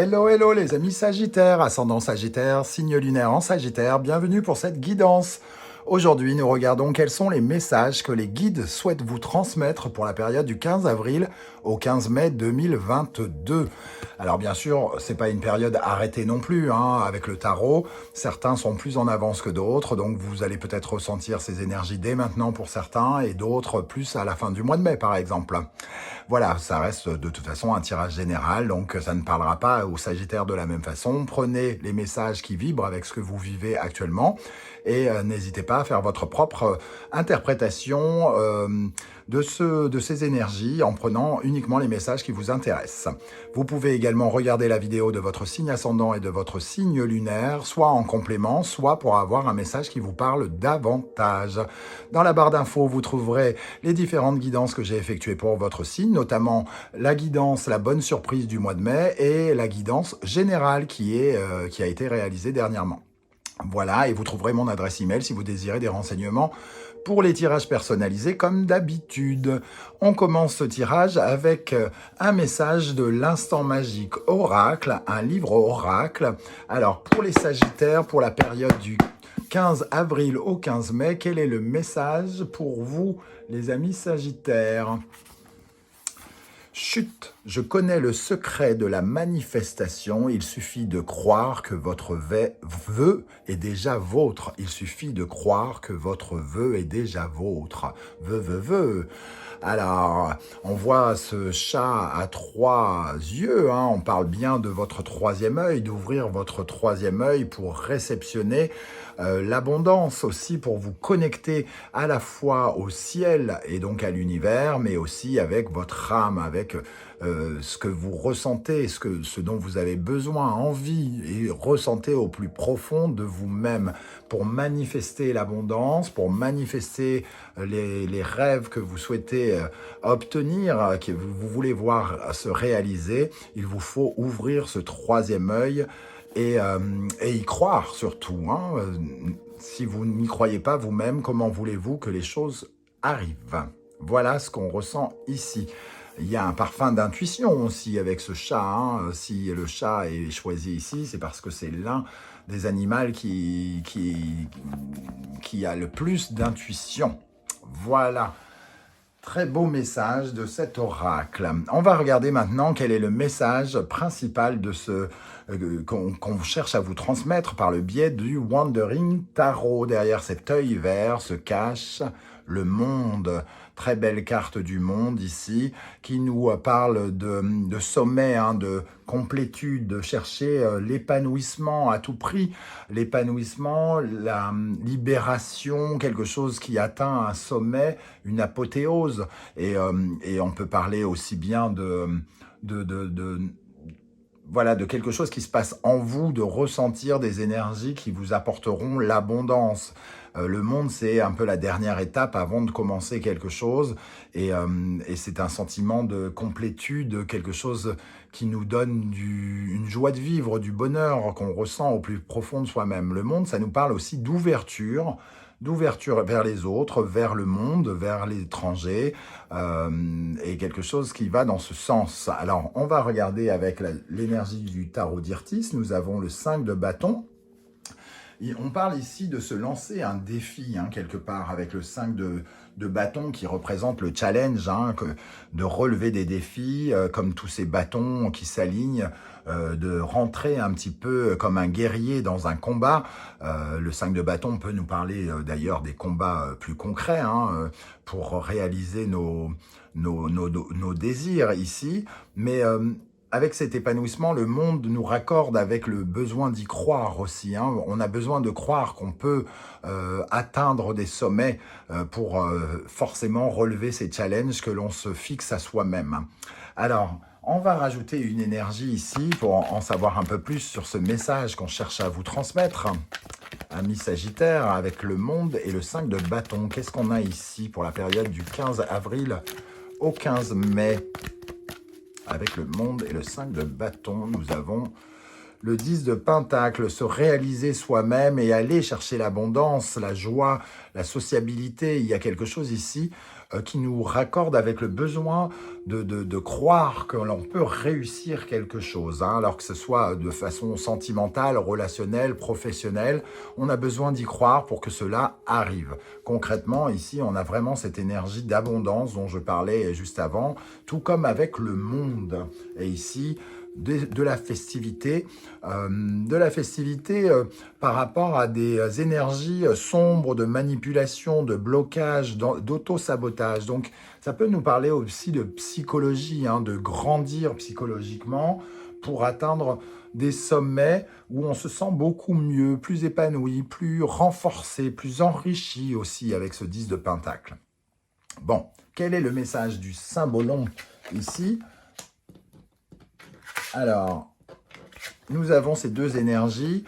Hello, hello les amis Sagittaires, ascendant Sagittaire, signe lunaire en Sagittaire, bienvenue pour cette guidance. Aujourd'hui, nous regardons quels sont les messages que les guides souhaitent vous transmettre pour la période du 15 avril au 15 mai 2022. Alors bien sûr, c'est pas une période arrêtée non plus, avec le tarot. Certains sont plus en avance que d'autres, donc vous allez peut-être ressentir ces énergies dès maintenant pour certains et d'autres plus à la fin du mois de mai par exemple. Voilà, ça reste de toute façon un tirage général, donc ça ne parlera pas aux Sagittaires de la même façon. Prenez les messages qui vibrent avec ce que vous vivez actuellement et n'hésitez pas à faire votre propre interprétation de ces énergies en prenant uniquement les messages qui vous intéressent. Vous pouvez également regarder la vidéo de votre signe ascendant et de votre signe lunaire, soit en complément, soit pour avoir un message qui vous parle davantage. Dans la barre d'infos, vous trouverez les différentes guidances que j'ai effectuées pour votre signe, notamment la guidance La bonne surprise du mois de mai et la guidance générale qui a été réalisée dernièrement. Voilà, et vous trouverez mon adresse email si vous désirez des renseignements pour les tirages personnalisés comme d'habitude. On commence ce tirage avec un message de l'instant magique oracle, un livre oracle. Alors pour les Sagittaires, pour la période du 15 avril au 15 mai, quel est le message pour vous les amis Sagittaires ? Chut, je connais le secret de la manifestation, il suffit de croire que votre vœu est déjà vôtre. Il suffit de croire que votre vœu est déjà vôtre. Vœu. Alors, on voit ce chat à trois yeux, on parle bien de votre troisième œil, d'ouvrir votre troisième œil pour réceptionner l'abondance aussi, pour vous connecter à la fois au ciel et donc à l'univers, mais aussi avec votre âme, avec ce que vous ressentez, ce dont vous avez besoin, envie, et ressentez au plus profond de vous-même pour manifester l'abondance, pour manifester les rêves que vous souhaitez obtenir, que vous voulez voir se réaliser. Il vous faut ouvrir ce troisième œil et y croire surtout. Si vous n'y croyez pas vous-même, comment voulez-vous que les choses arrivent? Voilà ce qu'on ressent ici. Il y a un parfum d'intuition aussi avec ce chat. Si le chat est choisi ici, c'est parce que c'est l'un des animaux qui a le plus d'intuition. Voilà. Très beau message de cet oracle. On va regarder maintenant quel est le message principal de qu'on cherche à vous transmettre par le biais du Wandering Tarot. Derrière cet œil vert se cache le monde. Très belle carte du monde ici qui nous parle de sommet, de complétude, de chercher l'épanouissement à tout prix, l'épanouissement, la libération, quelque chose qui atteint un sommet, une apothéose. Et on peut parler aussi bien de quelque chose qui se passe en vous, de ressentir des énergies qui vous apporteront l'abondance. Le monde, c'est un peu la dernière étape avant de commencer quelque chose. Et c'est un sentiment de complétude, quelque chose qui nous donne une joie de vivre, du bonheur qu'on ressent au plus profond de soi-même. Le monde, ça nous parle aussi d'ouverture vers les autres, vers le monde, vers l'étranger, et quelque chose qui va dans ce sens. Alors, on va regarder avec l'énergie du tarot d'Irtis. Nous avons le 5 de bâton. Et on parle ici de se lancer un défi, quelque part, avec le 5 de bâton qui représente le challenge, de relever des défis, comme tous ces bâtons qui s'alignent, de rentrer un petit peu comme un guerrier dans un combat. Le 5 de bâton peut nous parler d'ailleurs des combats plus concrets, pour réaliser nos désirs ici, mais avec cet épanouissement, le monde nous raccorde avec le besoin d'y croire aussi. On a besoin de croire qu'on peut atteindre des sommets pour forcément relever ces challenges que l'on se fixe à soi-même. Alors, on va rajouter une énergie ici pour en savoir un peu plus sur ce message qu'on cherche à vous transmettre. Amis Sagittaire, avec le monde et le 5 de bâton. Qu'est-ce qu'on a ici pour la période du 15 avril au 15 mai ? Avec le monde et le 5 de bâton, nous avons Le 10 de Pentacle, se réaliser soi-même et aller chercher l'abondance, la joie, la sociabilité. Il y a quelque chose ici qui nous raccorde avec le besoin de croire que l'on peut réussir quelque chose, hein, alors que ce soit de façon sentimentale, relationnelle, professionnelle. On a besoin d'y croire pour que cela arrive. Concrètement, ici, on a vraiment cette énergie d'abondance dont je parlais juste avant, tout comme avec le monde. Et ici, de la festivité, par rapport à des énergies sombres de manipulation, de blocage, d'auto-sabotage. Donc, ça peut nous parler aussi de psychologie, hein, de grandir psychologiquement pour atteindre des sommets où on se sent beaucoup mieux, plus épanoui, plus renforcé, plus enrichi aussi avec ce 10 de Pentacle. Bon, quel est le message du symbolon ici? Alors, nous avons ces deux énergies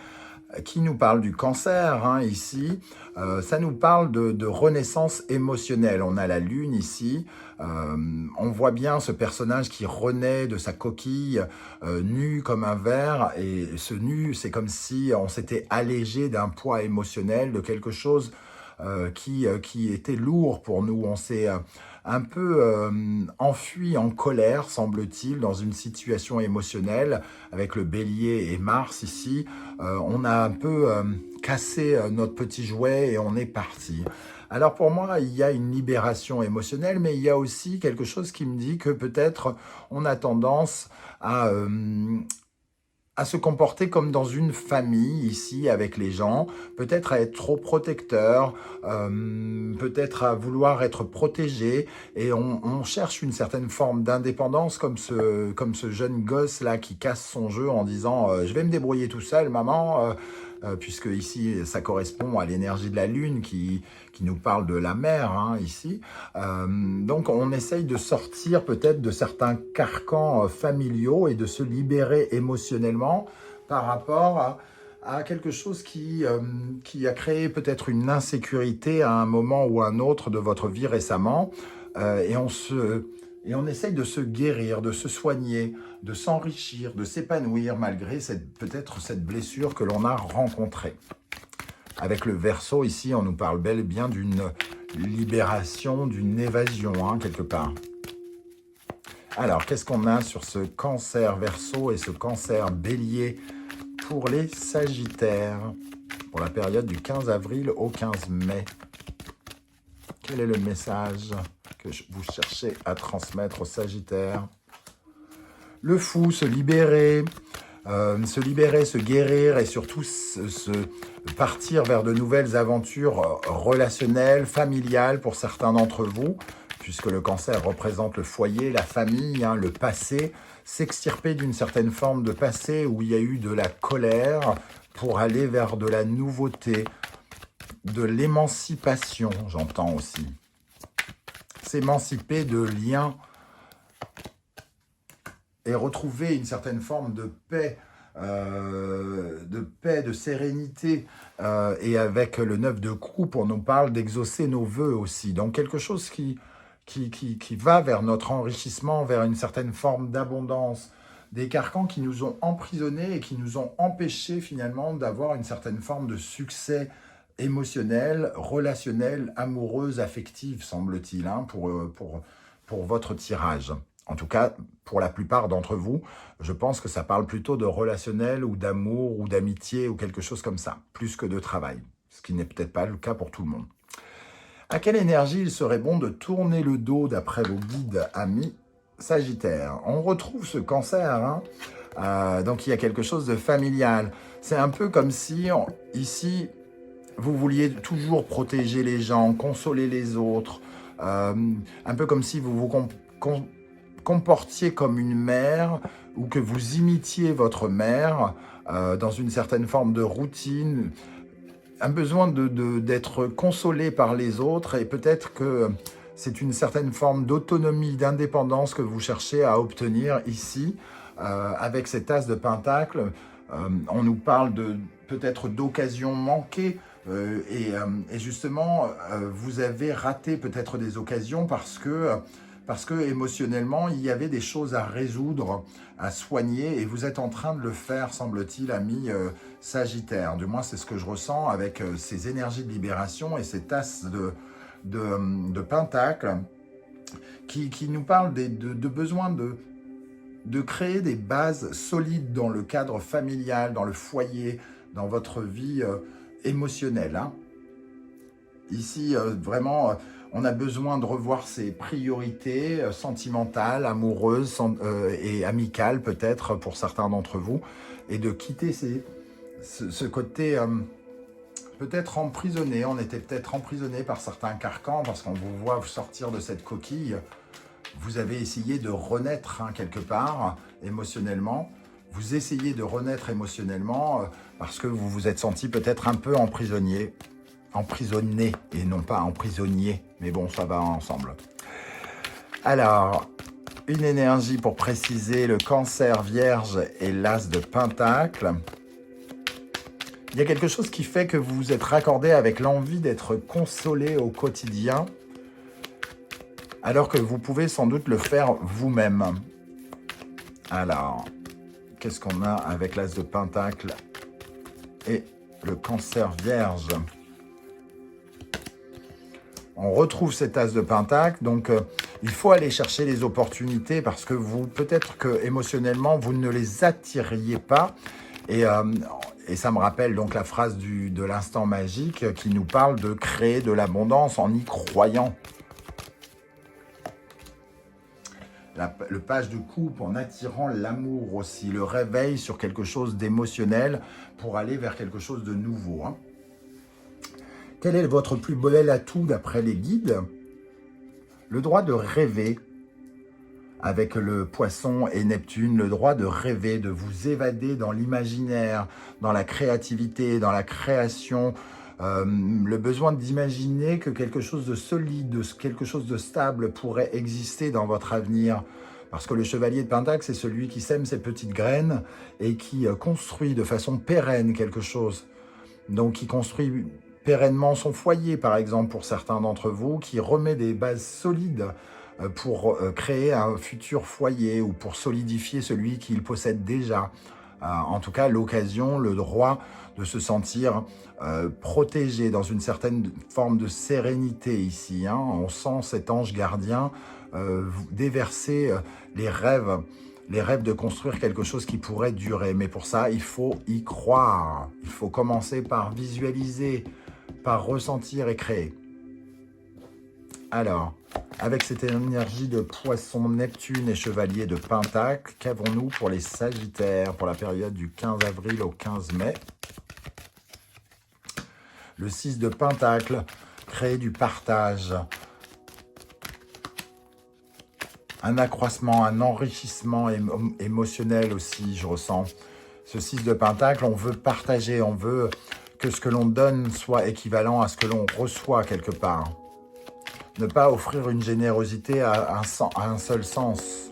qui nous parlent du cancer, hein, ici. Ça nous parle de renaissance émotionnelle. On a la lune ici. On voit bien ce personnage qui renaît de sa coquille, nu comme un verre. Et ce nu, c'est comme si on s'était allégé d'un poids émotionnel, de quelque chose qui était lourd pour nous. On s'est un peu enfui en colère, semble-t-il, dans une situation émotionnelle, avec le bélier et Mars ici. On a un peu cassé notre petit jouet et on est parti. Alors pour moi, il y a une libération émotionnelle, mais il y a aussi quelque chose qui me dit que peut-être on a tendance à se comporter comme dans une famille ici avec les gens, peut-être à être trop protecteur, peut-être à vouloir être protégé, et on cherche une certaine forme d'indépendance comme ce jeune gosse là qui casse son jeu en disant je vais me débrouiller tout seul maman, puisque ici ça correspond à l'énergie de la lune qui nous parle de la mer, hein, ici. Donc on essaye de sortir peut-être de certains carcans familiaux et de se libérer émotionnellement par rapport à quelque chose qui a créé peut-être une insécurité à un moment ou un autre de votre vie récemment. Et on essaye de se guérir, de se soigner, de s'enrichir, de s'épanouir malgré peut-être cette blessure que l'on a rencontrée. Avec le Verseau, ici, on nous parle bel et bien d'une libération, d'une évasion, hein, quelque part. Alors, qu'est-ce qu'on a sur ce Cancer Verseau et ce Cancer Bélier pour les Sagittaires, pour la période du 15 avril au 15 mai? Quel est le message que vous cherchez à transmettre aux Sagittaires? Le Fou, se libérer, se guérir et surtout partir vers de nouvelles aventures relationnelles, familiales pour certains d'entre vous, puisque le Cancer représente le foyer, la famille, hein, le passé, s'extirper d'une certaine forme de passé où il y a eu de la colère pour aller vers de la nouveauté, de l'émancipation, j'entends aussi. S'émanciper de liens et retrouver une certaine forme de paix, de sérénité. Et avec le 9 de coupe, on nous parle d'exaucer nos vœux aussi. Donc quelque chose qui va vers notre enrichissement, vers une certaine forme d'abondance. Des carcans qui nous ont emprisonnés et qui nous ont empêchés finalement d'avoir une certaine forme de succès émotionnel, relationnel, amoureuse, affective, semble-t-il, hein, pour votre tirage. En tout cas, pour la plupart d'entre vous, je pense que ça parle plutôt de relationnel ou d'amour ou d'amitié ou quelque chose comme ça, plus que de travail, ce qui n'est peut-être pas le cas pour tout le monde. À quelle énergie il serait bon de tourner le dos d'après vos guides amis Sagittaire? On retrouve ce Cancer, hein, donc il y a quelque chose de familial. C'est un peu comme si, ici, vous vouliez toujours protéger les gens, consoler les autres, un peu comme si vous vous comportiez comme une mère ou que vous imitiez votre mère dans une certaine forme de routine, un besoin d'être consolé par les autres, et peut-être que c'est une certaine forme d'autonomie, d'indépendance que vous cherchez à obtenir ici, avec cet as de Pentacle. On nous parle peut-être d'occasions manquées, et justement, vous avez raté peut-être des occasions parce que parce que émotionnellement, il y avait des choses à résoudre, à soigner, et vous êtes en train de le faire, semble-t-il, ami Sagittaire. Du moins, c'est ce que je ressens avec ces énergies de libération et ces tasses de Pentacle qui nous parlent de besoin de créer des bases solides dans le cadre familial, dans le foyer, dans votre vie émotionnelle. Hein. Ici, vraiment, on a besoin de revoir ses priorités sentimentales, amoureuses et amicales, peut-être pour certains d'entre vous, et de quitter ce côté peut-être emprisonné. On était peut-être emprisonné par certains carcans, parce qu'on vous voit sortir de cette coquille. Vous avez essayé de renaître quelque part, émotionnellement. Vous essayez de renaître émotionnellement parce que vous vous êtes senti peut-être un peu emprisonné, et non pas emprisonnier. Mais bon, ça va ensemble. Alors, une énergie pour préciser le Cancer, Vierge et l'As de Pentacle. Il y a quelque chose qui fait que vous vous êtes raccordé avec l'envie d'être consolé au quotidien, alors que vous pouvez sans doute le faire vous-même. Alors, qu'est-ce qu'on a avec l'As de Pentacle et le Cancer Vierge? On retrouve cet As de Pentacle, donc il faut aller chercher les opportunités parce que vous, peut-être que émotionnellement, vous ne les attiriez pas. Et ça me rappelle donc la phrase de l'instant magique qui nous parle de créer de l'abondance en y croyant. Le page de coupe en attirant l'amour aussi, le réveil sur quelque chose d'émotionnel pour aller vers quelque chose de nouveau. Hein. Quel est votre plus bel atout d'après les guides? Le droit de rêver, avec le Poisson et Neptune, le droit de rêver, de vous évader dans l'imaginaire, dans la créativité, dans la création, le besoin d'imaginer que quelque chose de solide, quelque chose de stable pourrait exister dans votre avenir. Parce que le chevalier de Pentacle, c'est celui qui sème ses petites graines et qui construit de façon pérenne quelque chose. Donc, qui construit pérennement son foyer, par exemple, pour certains d'entre vous, qui remet des bases solides pour créer un futur foyer ou pour solidifier celui qu'il possède déjà. En tout cas, l'occasion, le droit de se sentir protégé dans une certaine forme de sérénité ici. Hein. On sent cet ange gardien déverser les rêves de construire quelque chose qui pourrait durer. Mais pour ça, il faut y croire. Il faut commencer par visualiser, par ressentir et créer. Alors, avec cette énergie de Poisson, Neptune et Chevalier de Pentacle, qu'avons-nous pour les Sagittaires pour la période du 15 avril au 15 mai? Le 6 de Pentacle, créer du partage, un accroissement, un enrichissement émotionnel aussi, je ressens. Ce 6 de Pentacle, on veut partager, on veut que ce que l'on donne soit équivalent à ce que l'on reçoit quelque part. Ne pas offrir une générosité à un seul sens.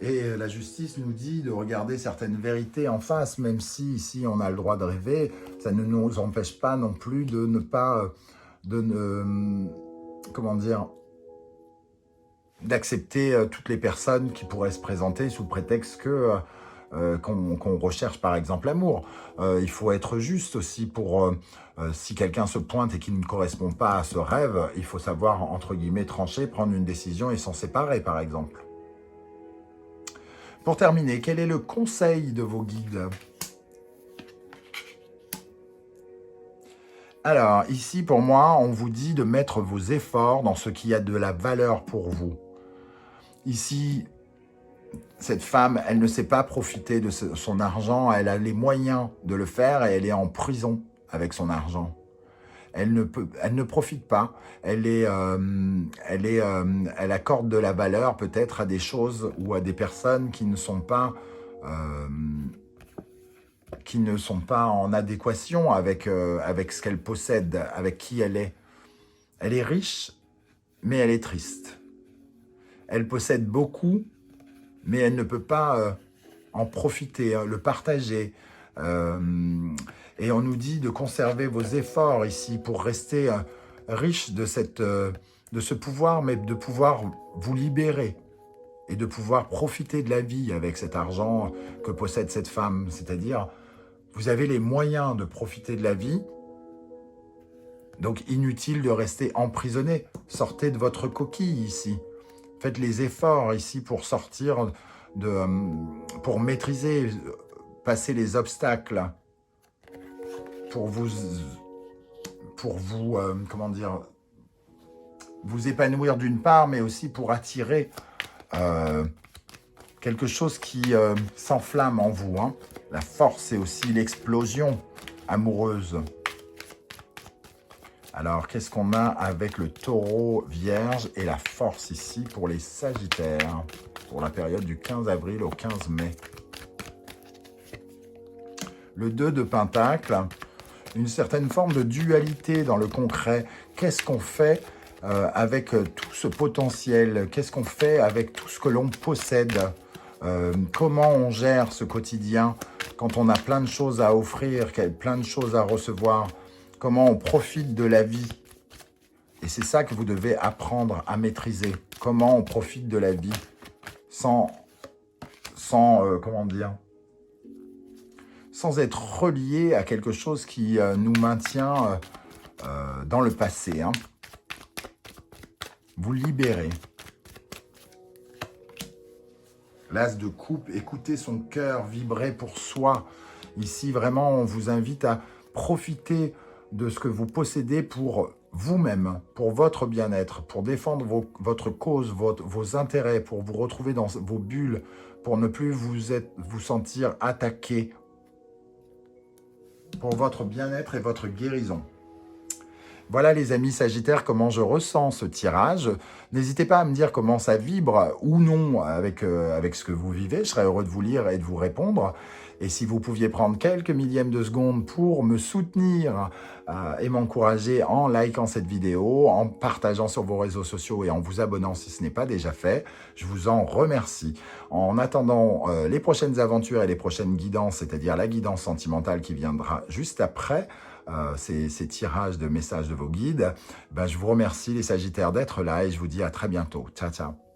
Et la justice nous dit de regarder certaines vérités en face, même si ici on a le droit de rêver, ça ne nous empêche pas non plus de ne pas, comment dire, d'accepter toutes les personnes qui pourraient se présenter sous prétexte que qu'on recherche par exemple l'amour. Il faut être juste aussi pour si quelqu'un se pointe et qui ne correspond pas à ce rêve, il faut savoir entre guillemets trancher, prendre une décision et s'en séparer par exemple. Pour terminer, quel est le conseil de vos guides? Alors ici pour moi, on vous dit de mettre vos efforts dans ce qui a de la valeur pour vous. Ici, cette femme, elle ne sait pas profiter de son argent, elle a les moyens de le faire et elle est en prison avec son argent. Elle ne profite pas, elle accorde de la valeur peut-être à des choses ou à des personnes qui ne sont pas en adéquation avec ce qu'elle possède, avec qui elle est. Elle est riche, mais elle est triste. Elle possède beaucoup, mais elle ne peut pas en profiter, le partager. Et on nous dit de conserver vos efforts ici pour rester riche de ce pouvoir, mais de pouvoir vous libérer et de pouvoir profiter de la vie avec cet argent que possède cette femme. C'est-à-dire, vous avez les moyens de profiter de la vie, donc inutile de rester emprisonné. Sortez de votre coquille ici. Faites les efforts ici pour sortir, pour maîtriser, passer les obstacles, pour vous comment dire, vous épanouir d'une part, mais aussi pour attirer quelque chose qui s'enflamme en vous. Hein. La force et aussi l'explosion amoureuse. Alors, qu'est-ce qu'on a avec le taureau vierge et la force ici pour les sagittaires, pour la période du 15 avril au 15 mai. Le 2 de Pentacle, une certaine forme de dualité dans le concret. Qu'est-ce qu'on fait avec tout ce potentiel? Qu'est-ce qu'on fait avec tout ce que l'on possède? Comment on gère ce quotidien quand on a plein de choses à offrir, plein de choses à recevoir? Comment on profite de la vie? Et c'est ça que vous devez apprendre à maîtriser. Comment on profite de la vie sans comment dire, sans être relié à quelque chose qui nous maintient dans le passé. Hein. Vous libérez. L'as de coupe, écoutez son cœur vibrer pour soi. Ici, vraiment, on vous invite à profiter de ce que vous possédez pour vous-même, pour votre bien-être, pour défendre votre cause, vos intérêts, pour vous retrouver dans vos bulles, pour ne plus vous sentir attaqué, pour votre bien-être et votre guérison. Voilà les amis Sagittaires, comment je ressens ce tirage. N'hésitez pas à me dire comment ça vibre ou non avec ce que vous vivez. Je serais heureux de vous lire et de vous répondre. Et si vous pouviez prendre quelques millièmes de seconde pour me soutenir et m'encourager en likant cette vidéo, en partageant sur vos réseaux sociaux et en vous abonnant si ce n'est pas déjà fait, je vous en remercie. En attendant les prochaines aventures et les prochaines guidances, c'est-à-dire la guidance sentimentale qui viendra juste après, ces tirages de messages de vos guides, je vous remercie les Sagittaires d'être là et je vous dis à très bientôt. Ciao, ciao.